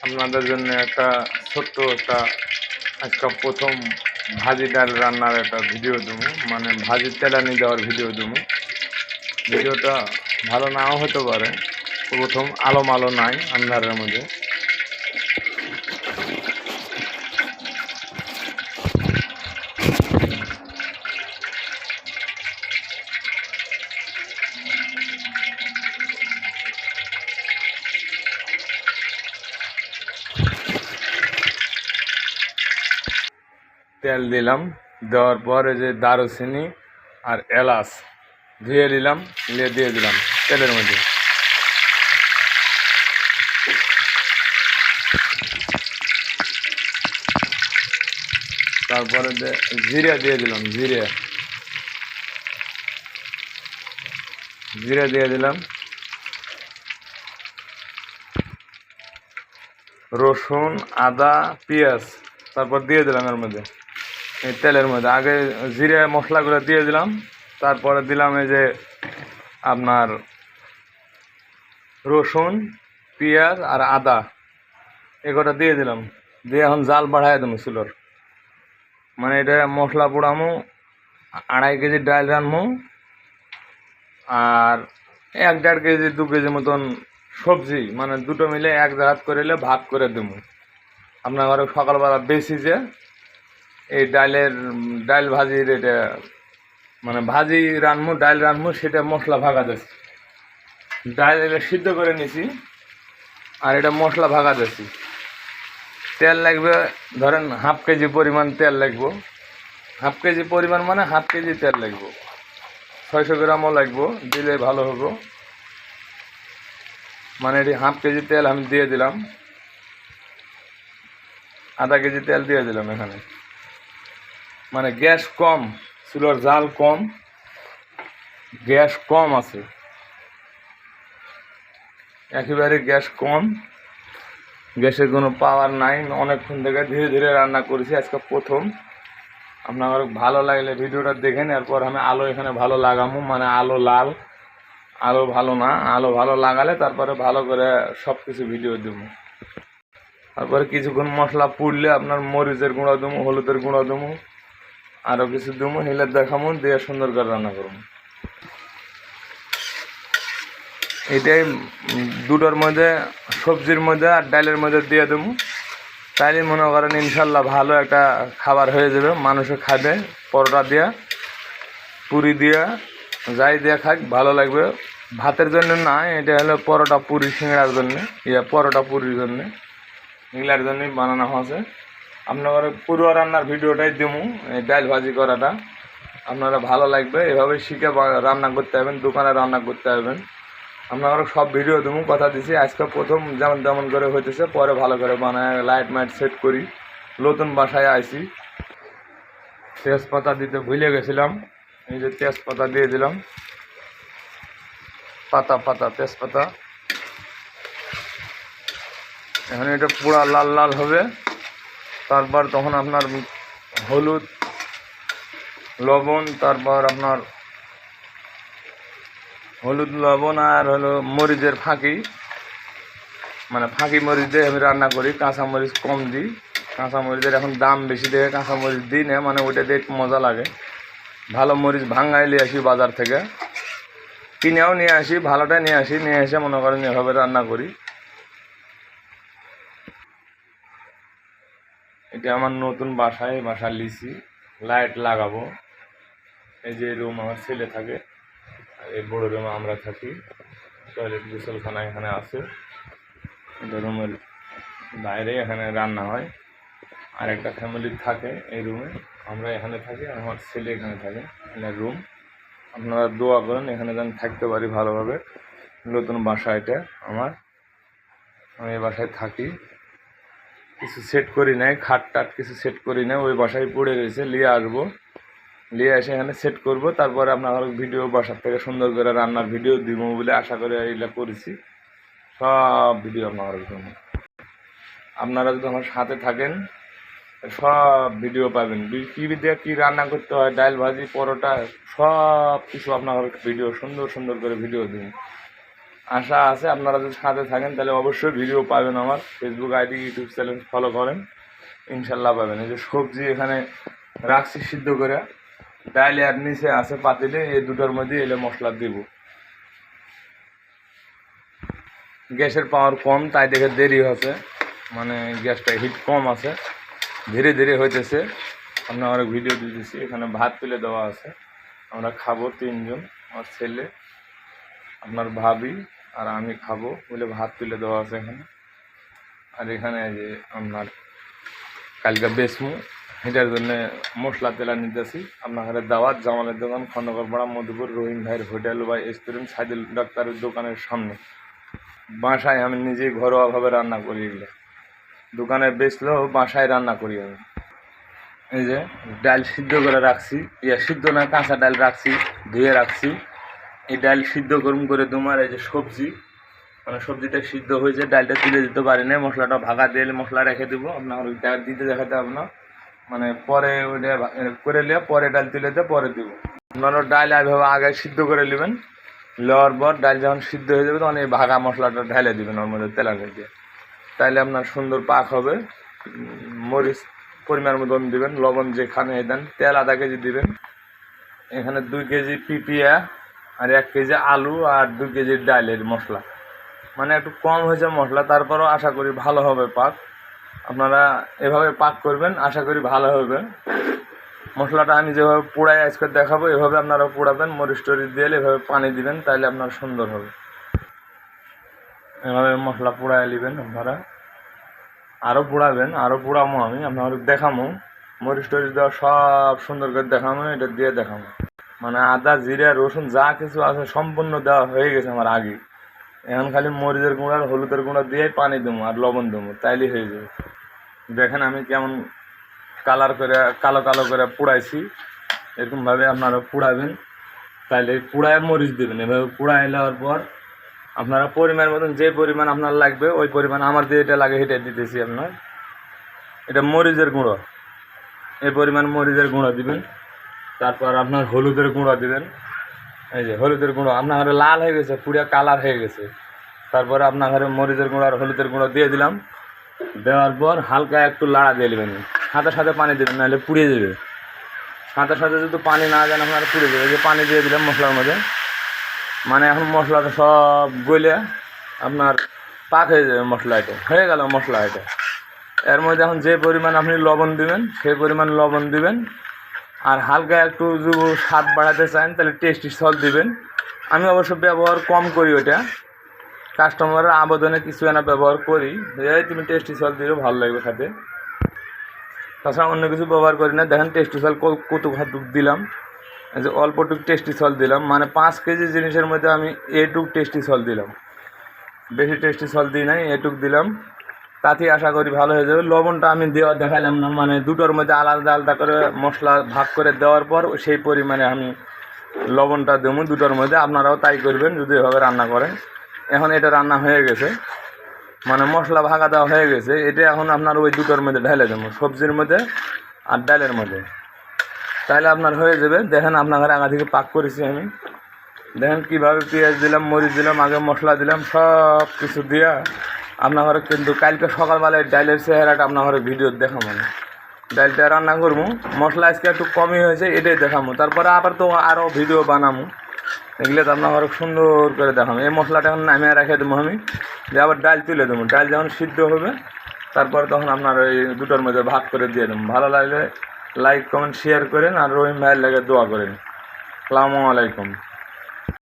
আপনাদের জন্য একটা ছোট্ট একটা আজকে প্রথম ভাজি ডাল রান্নার একটা ভিডিও দেবো, মানে ভাজির তেলানি দেওয়ার ভিডিও দেবো। ভিডিওটা ভালো নাও হতে পারে, প্রথম আলো মালো নাই আন্ধারের মধ্যে। তেল দিলাম, দেওয়ার পরে যে দারুচিনি আর এলাচ ধুয়ে নিলাম, দিয়ে দিলাম তেলের মধ্যে। তারপরে জিরে দিয়ে দিলাম, জিরে দিয়ে দিলাম, রসুন আদা পেঁয়াজ তারপর দিয়ে দিলাম এর মধ্যে, এই তেলের মধ্যে। আগে জিরে মশলাগুলো দিয়ে দিলাম, তারপরে দিলাম এই যে আপনার রসুন পেঁয়াজ আর আদা, এগুলো দিয়ে দিলাম। দিয়ে এখন জাল বাড়াই দেবো চুলোর। মানে এটা মশলা পোড়ামো, 2.5 কেজি ডাল রানবো, আর 1-1.5 কেজি 2 কেজি মতন সবজি, মানে দুটো মিলে এক জায়গা করে ভাগ করে দেবো। আপনার ঘরে সকালবেলা বেশি যে এই ডাল ভাজির এটা মানে ভাজি রানমু, ডাল রানমু, সেটা মশলা ভাগা দিচ্ছি। ডাল এটা সিদ্ধ করে নিছি, আর এটা মশলা ভাগা দিচ্ছি। তেল লাগবে ধরেন 1/2 কেজি পরিমাণ তেল লাগবে। 1/2 কেজি পরিমাণ মানে 1/2 কেজি তেল লাগবে। 600 গ্রামও লাগবে, দিলে ভালো হবে। মানে এটি 1/2 কেজি তেল আমি দিয়ে দিলাম, 1/2 কেজি তেল দিয়ে দিলাম এখানে। মানে গ্যাস কম, চুলোর জাল কম, গ্যাস কম আছে, একেবারে গ্যাস কম, গ্যাসের কোনো পাওয়ার নাই। অনেকক্ষণ থেকে ধীরে ধীরে রান্না করেছি, আজকে প্রথম। আপনার ভালো লাগলে ভিডিওটা দেখেন। এরপর আমি আলো এখানে ভালো লাগাবো, মানে আলো লাল, আলো ভালো না, আলো ভালো লাগালে তারপরে ভালো করে সব কিছু ভিডিও দেবো। তারপরে কিছুক্ষণ মশলা পুড়লে আপনার মরিচের গুঁড়ো দেবো, হলুদের গুঁড়ো দেবো, আরও কিছু দেবো, নিলে দেখাবো, দিয়ে সুন্দর করে রান্না করবো। এটাই দুটোর মধ্যে, সবজির মধ্যে আর ডালের মধ্যে দিয়ে দেবো। তাইলে মনে করেন ইনশাল্লাহ ভালো একটা খাবার হয়ে যাবে, মানুষে খাবে। পরোটা দিয়া, পুরি দিয়া, যাই দিয়া খাক ভালো লাগবে। ভাতের জন্য না, এটা হলো পরোটা পুরি সিঙ্গাড়ার জন্যে, পরোটা পুরির জন্যে, এগুলার জন্যই বানানো হয়েছে। আপনার পুরো রান্নার ভিডিওটাই দেবো, এই ডাল ভাজি করাটা আপনারা ভালো লাগবে। এভাবে শিখে রান্না করতে হবেন, দোকানে রান্না করতে হবেন। আপনারা সব ভিডিও দেবো, কথা দিছি। আজকে প্রথম যেমন তেমন করে হইতেছে, পরে ভালো করে বানায় লাইট মাইট সেট করি। নতুন বাসায় আইছি। তেজপাতা দিতে ভুলে গেছিলাম, এই যে তেজপাতা দিয়ে দিলাম, পাতা তেজপাতা। এখন এটা পুরা লাল লাল হবে। তারপর তখন আপনার হলুদ লবণ, তারপর আপনার হলুদ লবণ আর হলো মরিচের ফাঁকি, মানে ফাঁকি মরিচ দিয়ে আমি রান্না করি। কাঁচামরিচ কম দিই, কাঁচামরিচের এখন দাম বেশি দেখে কাঁচামরিচ দিই না, মানে ওইটা দিয়ে একটু মজা লাগে। ভালো মরিচ ভাঙাই নিয়ে আসি বাজার থেকে, কিনেও নিয়ে আসি, ভালোটাই নিয়ে এসে মনে করেন এভাবে রান্না করি। এটা আমার নতুন বাসা লিছি, লাইট লাগাবো। এই যে রুম আমার ছেলে থাকে, আর এই বড় রুমে আমরা থাকি। টয়লেট গোসলখানা এখানে আছে, এটা রুমের বাইরে, এখানে রান্না হয়। আর একটা ফ্যামিলি থাকে এই রুমে, আমরা এখানে থাকি, আর আমার ছেলে এখানে থাকে। এখানে রুম। আপনারা দোয়া করেন এখানে যেন থাকতে পারি ভালোভাবে। নতুন বাসা এটা আমার, আমি এই বাসায় থাকি। কিছু সেট করি নাই, খাট টাট কিছু সেট করি নাই, ওই বাসায় পড়ে রয়েছে, নিয়ে আসবো, নিয়ে এসে এখানে সেট করব। তারপরে আপনার ভিডিও বাসার থেকে সুন্দর করে রান্নার ভিডিও দিব বলে আশা করে এইগুলো করেছি। সব ভিডিও আপনার জন্য, আপনারা যদি আমার সাথে থাকেন সব ভিডিও পাবেন। কী দিয়ে কী রান্না করতে হয়, ডাল ভাজি পরোটা সব কিছু আপনার ভিডিও, সুন্দর সুন্দর করে ভিডিও দিন। আশা আছে আপনারা যদি সাথে থাকেন তাহলে অবশ্যই ভিডিও পাবেন। আমার Facebook ID, YouTube channel follow করেন, ইনশাল্লাহ পাবেন। এই যে সবজি এখানে রাখছি সিদ্ধ করে, ডাল আর নিচে আছে পাতিলে, এই দুটোর মধ্যে এলে মশলা দিব। গ্যাসের পাওয়ার কম তাই দেখে দেরি হচ্ছে, মানে গ্যাসটা হিট কম আছে, ধীরে ধীরে হইতেছে। আপনার অনেক ভিডিও দিতেছি। এখানে ভাত তুলে দেওয়া আছে, আমরা খাবো 3 জন, আমার ছেলে, আপনার ভাবি আর আমি খাবো বলে ভাত তুলে দেওয়া আছে এখানে। আর এখানে যে আপনার কালকে বেসমু, এটার জন্য মশলা তেলা নিতেছি। আপনার ঘরে দাওয়াত, জামালের দোকান, খন্দকারপাড়া, মধুপুর, রহিম ভাইয়ের হোটেল বা রেস্টুরেন্ট, সাইদুল ডাক্তারের দোকানের সামনে। বাসায় আমি নিজেই ঘরোয়াভাবে রান্না করি, এগুলো দোকানে বেচলেও বাসায় রান্না করি আমি। এই যে ডাল সিদ্ধ করে রাখছি, সিদ্ধ না কাঁচা ডাল রাখছি, ধুয়ে রাখছি। এই ডাল সিদ্ধ গরম করে তোমার এই যে সবজি, মানে সবজিটা সিদ্ধ হয়েছে, ডালটা তুলে দিতে পারি না, মশলাটা ভাগা দিয়ে মশলা রেখে দেবো। আপনার ডাল দিতে দেখাতে হবে না, মানে পরে ওইটা করে নিয়ে পরে ডাল তুলে দিয়ে পরে দেবো। আপনারা ডাল এইভাবে আগে সিদ্ধ করে নেবেন, নেওয়ার পর ডাল যখন সিদ্ধ হয়ে যাবে তখন এই ভাগা মশলাটা ঢেলে দেবেন ওর মধ্যে তেলা দিয়ে, তাইলে আপনার সুন্দর পাক হবে। মরিচ পরিমাণ মতন দেবেন, লবণ যেখানে দেন, তেল আধা কেজি দিবেন। এখানে 2 কেজি পিপিয়া আর 1 কেজি আলু আর 2 কেজি ডালের মশলা, মানে একটু কম হয়েছে মশলা, তারপরও আশা করি ভালো হবে পাক। আপনারা এভাবে পাক করবেন, আশা করি ভালো হবে। মশলাটা আমি যেভাবে পোড়াই আজকে দেখাবো, এভাবে আপনারা পোড়াবেন, মরিচ টরিচ দিয়ে এভাবে পানি দিবেন, তাহলে আপনার সুন্দর হবে। এভাবে মশলা পোড়াই নেবেন আপনারা, আরও পোড়াবেন, আরও পোড়ামো আমি আপনার দেখামো। মরিচ টরিচ দেওয়া সব সুন্দর করে দেখামো, এটা দিয়ে দেখামো। মানে আদা, জিরা, রসুন যা কিছু আছে সম্পূর্ণ দেওয়া হয়ে গেছে আমার আগে। এখন খালি মরিচের গুঁড়া আর হলুদের গুঁড়া দিয়ে পানি দেবো আর লবণ দেবো, তাইলেই হয়ে যাবে। দেখেন আমি কেমন কালার করে কালো কালো করে পোড়াইছি, এরকমভাবে আপনারা পোড়াবেন, তাইলে পোড়ায় মরিচ দেবেন। এভাবে পোড়ায় নেওয়ার পর আপনারা পরিমাণ মতন, যে পরিমাণ আপনার লাগবে ওই পরিমাণ, আমার যে এটা লাগে সেটা দিতেছি আপনার। এটা মরিচের গুঁড়ো, এই পরিমাণ মরিচের গুঁড়ো দিবেন। তারপর আপনার হলুদের গুঁড়ো দিবেন, এই যে হলুদের গুঁড়ো আপনার ঘরে লাল হয়ে গেছে, পুরো কালার হয়ে গেছে। তারপরে আপনার ঘরে মরিচের গুঁড়ো আর হলুদের গুঁড়ো দিয়ে দিলাম। দেওয়ার পর হালকা একটু লাড়া দিয়ে দেবেন, সাথে সাথে পানি দেবেন, নাহলে পুড়ে যাবে। সাথে সাথে যদি পানি না দেন আপনারা পুড়ে যাবে। যে পানি দিয়ে দিলাম মশলার মধ্যে, মানে এখন মশলাটা সব গলে আপনার পাক হয়ে যাবে। মশলা এটা হয়ে গেল, মশলা এটা। এর মধ্যে এখন যে পরিমাণ আপনি লবণ দিবেন সেই পরিমাণ লবণ দিবেন, আর হালকা একটু যদি স্বাদ বাড়াতে চান তাহলে টেস্টি সল্ট দিবেন। আমি অবশ্য ব্যবহার কম করি, ওটা কাস্টমারের আবেদনে কিছু না ব্যবহার করি, এই তুমি টেস্টি সল্ট দিলেও ভালো লাগবে খেতে। তাছাড়া অন্য কিছু ব্যবহার করি না। দেখেন টেস্টি সল্ট কত হাতুক দিলাম, এই যে অল্পটুক টেস্টি সল্ট দিলাম, মানে 5 কেজি জিনিসের মধ্যে আমি এটুক টেস্টি সল্ট দিলাম, বেশি টেস্টি সল্ট দিই নাই, এটুক দিলাম। তাতেই আশা করি ভালো হয়ে যাবে। লবণটা আমি দেওয়া দেখালাম না, মানে দুটোর মধ্যে আলাদা আলাদা করে মশলা ভাগ করে দেওয়ার পর সেই পরিমাণে আমি লবণটা দেবো দুটোর মধ্যে। আপনারাও তাই করবেন যদি এভাবে রান্না করেন। এখন এটা রান্না হয়ে গেছে, মানে মশলা ভাগা দেওয়া হয়ে গেছে। এটা এখন আপনার ওই দুটোর মধ্যে ঢেলে দেবো, সবজির মধ্যে আর ডালের মধ্যে, তাহলে আপনার হয়ে যাবে। দেখেন আপনার ঘরে আগা থেকে পাক করেছি আমি, দেখেন কীভাবে পেঁয়াজ দিলাম, মরিচ দিলাম, আগে মশলা দিলাম, সব কিছু দিয়া আপনার ঘরে। কিন্তু কালকে সকালবেলায় ডালের চেহারাটা আপনার ঘরে ভিডিও দেখাবো না, ডালটা রান্না করবো। মশলা আজকে একটু কমই হয়েছে, এটাই দেখাবো। তারপরে আবার তো আরও ভিডিও বানাবো, এগুলো তো আপনার ঘরে সুন্দর করে দেখাবো। এই মশলাটা এখন নামিয়ে রেখে দেবো আমি, দিয়ে আবার ডাল তুলে দেবো। ডাল যখন সিদ্ধ হবে তারপরে তখন আপনার ওই দুটোর মধ্যে ভাগ করে দিয়ে দেবো। ভালো লাগলে লাইক কমেন্ট শেয়ার করেন, আর রহিম ভাইয়ের লাগে দোয়া করেন। আসসালামু আলাইকুম।